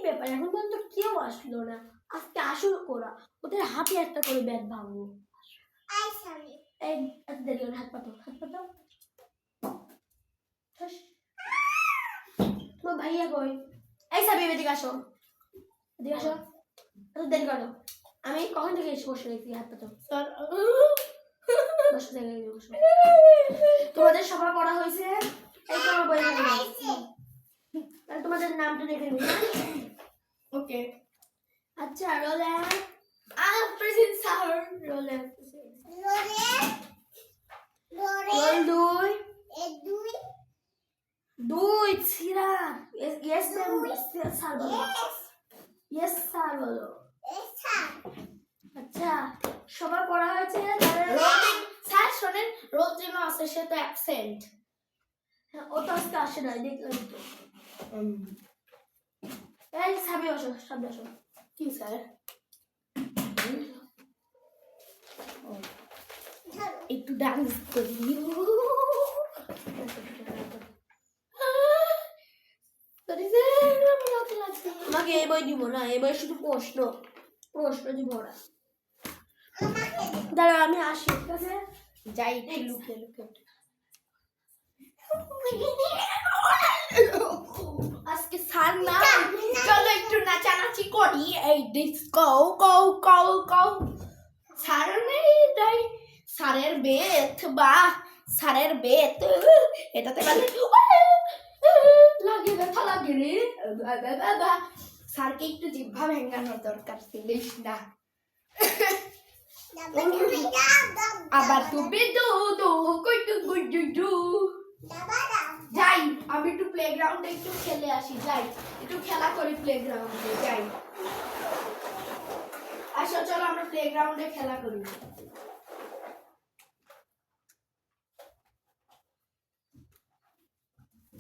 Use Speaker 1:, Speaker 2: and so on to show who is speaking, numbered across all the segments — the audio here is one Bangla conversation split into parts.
Speaker 1: ব্যাপার এখন পর্যন্ত কেউ আসলো না, আজকে আসুক ওরা, ওদের হাতে একটা করে ব্যাগ ভাঙবো। এই এত দেরি করে হাত পাতো, হাত পাতো। তোমার ভাইয়া কই? এই সাবি এদিকে আসো, এদিকে আসো। এত দেরি করো, আমি কখন থেকে এসে বসে রেখেছি, হাত পাতো। স্যার বসো, জায়গায় বসো। তোমাদের সভা করা হয়েছে, এই তোমার বই তাহলে তোমাদের নামটা লিখে নিবি। ওকে আচ্ছা রোলে প্রেজেন্ট স্যার রোলে রোল দুই দুই ছিরা ইয়েস ম্যাম স্যার বলো, ইয়েস স্যার বলো। আচ্ছা সবার পড়া হয়েছে, স্যার শোনেন রোল যেন আছে সে তো অ্যাবসেন্ট। ও তো আজকে আসে না, দেখলাম তো। এই সামনে আসো, সামনে আসো। কি স্যার? একটু ডান্স করি। আমাকে এই বই দিব না, এই বই শুধু প্রশ্ন প্রশ্ন দিব ওরা। দাঁড়া আমি আসি, ঠিক আছে? যাই লুকে লুকে। আজকে স্যার না, চলো একটু নাচানাচি করি। এই ডিস্কো কৌ কৌ কৌ। স্যার নেই তাই স্যারের বেত বা স্যারের বেত এটাতে মানে লাগে ব্যথা লাগে রে। স্যারকে একটু জিহ্বা ভেঙানোর দরকার ছিল না। আবার তুমি দু দু কইটু গুডু দু। যাই আমি একটু প্লেগ্রাউন্ডে একটু খেলে আসি, যাই একটু খেলা করি প্লেগ্রাউন্ডে, যাই। আসো চলো আমরা প্লেগ্রাউন্ডে খেলা করি।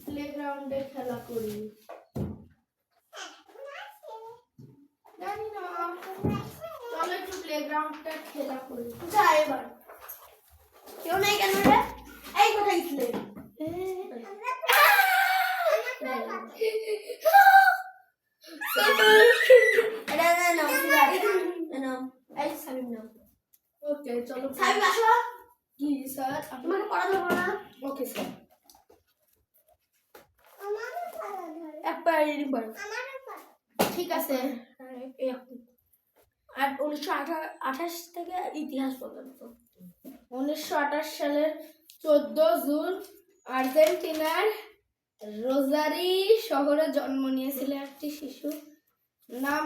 Speaker 1: প্লেগ্রাউন্ডে খেলা করি, জানি না, চলো একটু প্লেগ্রাউন্ডে খেলা করি। যা এবার কেউ নেই কেন রে? এই কোথায় গেছিলে? ওকে চলো সাহেব আসো। কি স্যার? তোমাকে পড়া দেবো না। Okay sir. ঠিক আছে। আর 1928 থেকে ইতিহাস পর্যন্ত। 1928 সালের 14 জুন আর্জেন্টিনার রোজারি শহরে জন্ম নিয়েছিল একটি শিশু, নাম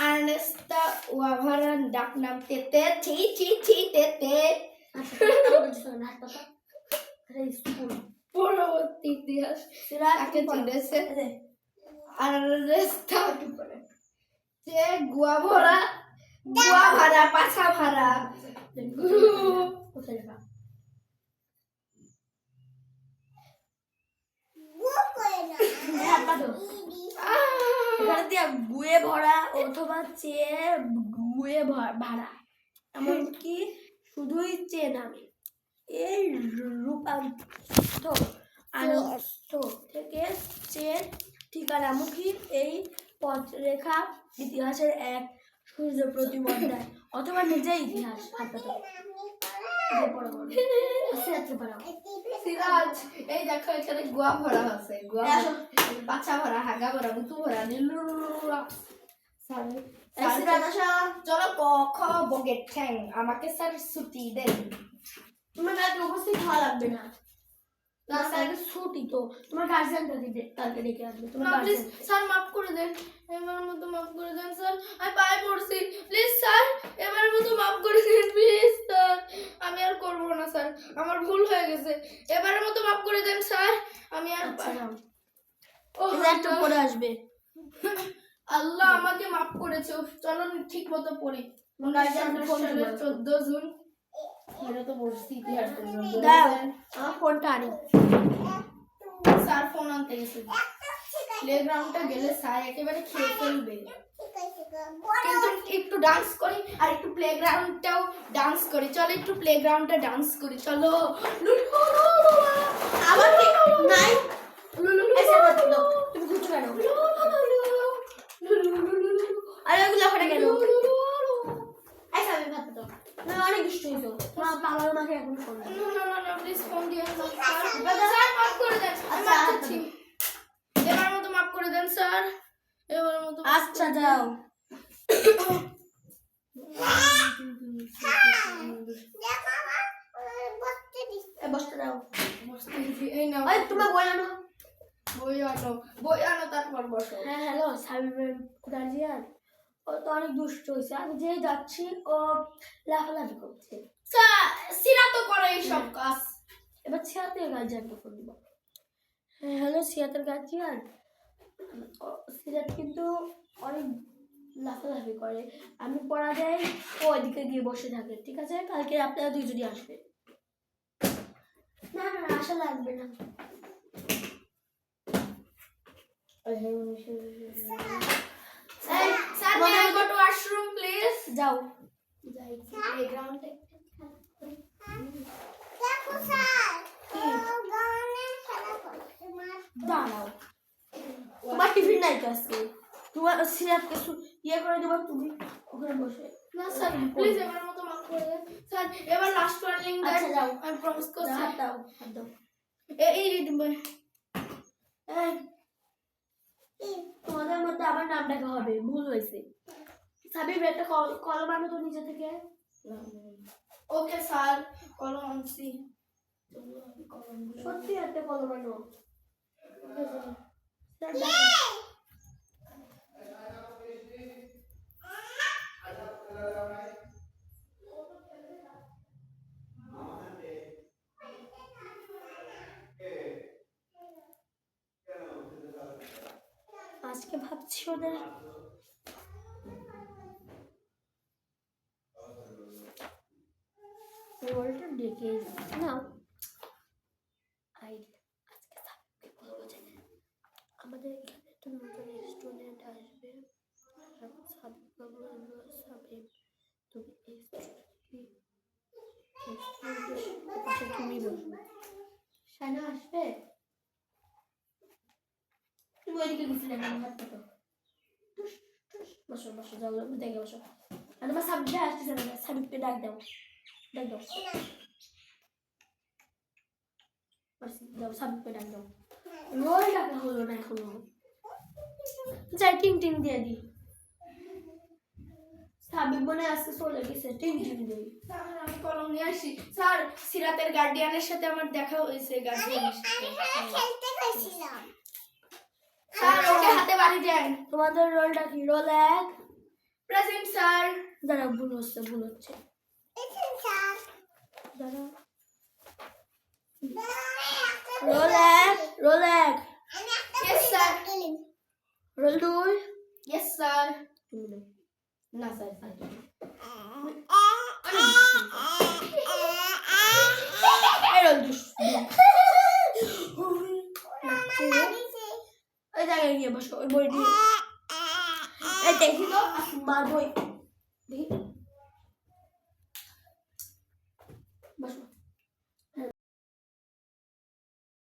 Speaker 1: আর্নেস্তা ওয়াভারা, ডাক নাম তেতে। ছি ছি ছি তেতে। পরবর্তী ইতিহাস তাকে চিনেছে আর্নেস্তা যে গুয়াভারা পাছা ভাড়া। গুয়ে ভরা অথবা চেয়ে গুয়ে ভাড়া, এমনকি শুধুই চেয়ে নামে। এই রূপান্তর থেকে চেয়ে ঠিকানামুখী এই পথরেখা ইতিহাসের এক সূর্য প্রতিবর্তায় অথবা নিজে ইতিহাস। সিরাজ এই দেখো এখানে গুয়া ভরা আছে, গুয়া বাচ্চা ভরা, হাগা ভরা, মুতু ভরা, চলো ক খ বগের ঠ্যাং। আমাকে স্যার ছুটি দেন। তোমার কালকে উপস্থিত হওয়া লাগবে না, কালকে ছুটি তো। তোমার গার্জিয়ানটা কালকে ডেকে আসবে। তোমার প্লিজ স্যার মাফ করে দেন, এবারের মতো মাফ করে দেন স্যার, আমি পায়ে পড়ছি, প্লিজ স্যার এবারের মতো মাফ করে দেন প্লিজ স্যার, আমি আর করবো না স্যার, আমার ভুল হয়ে গেছে, এবারের মতো মাফ করে দেন স্যার, আমি আর ও একটু পরে আসবে। আল্লাহ আমাকে মাফ করেছে। চলো ঠিক মতো পড়ি। 14 জুন এটা তো বলছি ইতিহাস পর্যন্ত। আমার ফোনটা আনি। স্যার ফোন আনতে গেছে। প্লেগ্রাউন্ডটা গেলে স্যার একেবারে খেয়ে ফেলবে, কিন্তু একটু ডান্স করি আর একটু প্লেগ্রাউন্ডটাও ডান্স করি। চলো একটু প্লেগ্রাউন্ডে ডান্স করি, চলো। আমার নাই তুমি ঘুরছো কেন? কেন আচ্ছা আমি ভাত দাও না অনেক দুষ্ট হইছো তোমার বাবার মাকে এখন ফোন দাও
Speaker 2: না প্লিজ ফোন দিয়ে স্যার মাফ করে দেন আমি মাফ করছি এবার মতো মাফ করে দেন স্যার এবার মতো
Speaker 1: আচ্ছা যাও বসতে দাও
Speaker 2: এই নাও
Speaker 1: ওই তোমার বই আনো
Speaker 2: বই আনো তারপর বসো
Speaker 1: হ্যাঁ হ্যালো সাবিবের গার্জিয়ান ও তো অনেক দুষ্ট হয়েছে আমি যেই যাচ্ছি ও লাফালাফি করছে
Speaker 2: সিরা তো করে এইসব কাজ
Speaker 1: এবার সিয়াতের গার্জিয়ানকে ফোন দিব হ্যাঁ হ্যালো সিয়াতের গার্জিয়ান সিরাত কিন্তু অনেক লাফালাফি করে আমি পড়া যাই ও ওইদিকে গিয়ে বসে থাকে ঠিক আছে কালকে আপনারা দুইজনই আসবে না আশা লাগবে না
Speaker 2: sir may I go to washroom please
Speaker 1: যাও
Speaker 2: যাই প্লেগ্রাউন্ডে
Speaker 3: দেখো স্যার গানে খেলা করছে
Speaker 1: দাঁড়াও তোমার টিফিন নাই তো আজকে তোমার সিরাতকে ইয়ে করে দেবো তুমি ওখানে বসে
Speaker 2: না স্যার প্লিজ এবার মতো মাফ করে দেন স্যার এবার লাস্ট ওয়ার্নিং দেন
Speaker 1: আচ্ছা যাও
Speaker 2: আমি প্রমিস করছি
Speaker 1: হাত দাও হাত দাও
Speaker 2: এই রিদিম ভাই
Speaker 1: তোমাদের মধ্যে আমার নাম ডাকা হবে ভুল হয়েছে সাবিব একটা কলম আনো তো নিজে থেকে
Speaker 2: ওকে স্যার কলম আনছি
Speaker 1: সত্যি একটা কলম আনো আজকে ভাবছি ওদের রোলটা ডেকে নাও আজকে সাবিবকে বলবো যে আমাদের এখানে একটা নতুন স্টুডেন্ট আসবে সাবিবকে বলবো সাবিব তুমি তুমি বলবো সানা আসবে তুমি ওইদিকে গেছিলে না হাত পাতো বসো বসো যাও দেখে বসো আর তোমার সাবিবকে আসতেছে না সাবিবকে ডাক দাও যাও সাবিবকে ডাক দাও রোল ডাকা হলো না এখনো যাই টিং টিং দিয়ে দিই সাবিব মনে আসতে চলে গেছে টিং টিং দিই
Speaker 2: স্যার আমি কলম নিয়ে আসি স্যার সিরাতের গার্ডিয়ানের সাথে আমার দেখা হয়েছে গার্ডিয়ানের সাথে
Speaker 3: খেলতে গেছিলাম
Speaker 2: স্যার ওকে হাতে বাড়ি দেন
Speaker 1: তোমাদের রোলটা কি রোল এক
Speaker 2: প্রেজেন্ট স্যার
Speaker 1: দাঁড়া ভুল হচ্ছে
Speaker 3: এখানে স্যার
Speaker 1: দাঁড়া
Speaker 3: রোল
Speaker 1: রোল এক
Speaker 3: আমি একটা
Speaker 2: Yes, sir.
Speaker 3: দিলাম
Speaker 1: রোল দুই
Speaker 2: ইয়েস স্যার
Speaker 1: তুমি নাও।
Speaker 2: না স্যার স্যার
Speaker 1: এই রোল দুই ওই জায়গায় গিয়ে বসো ওই বই দিয়ে এই দেখি তো মার বই দেখি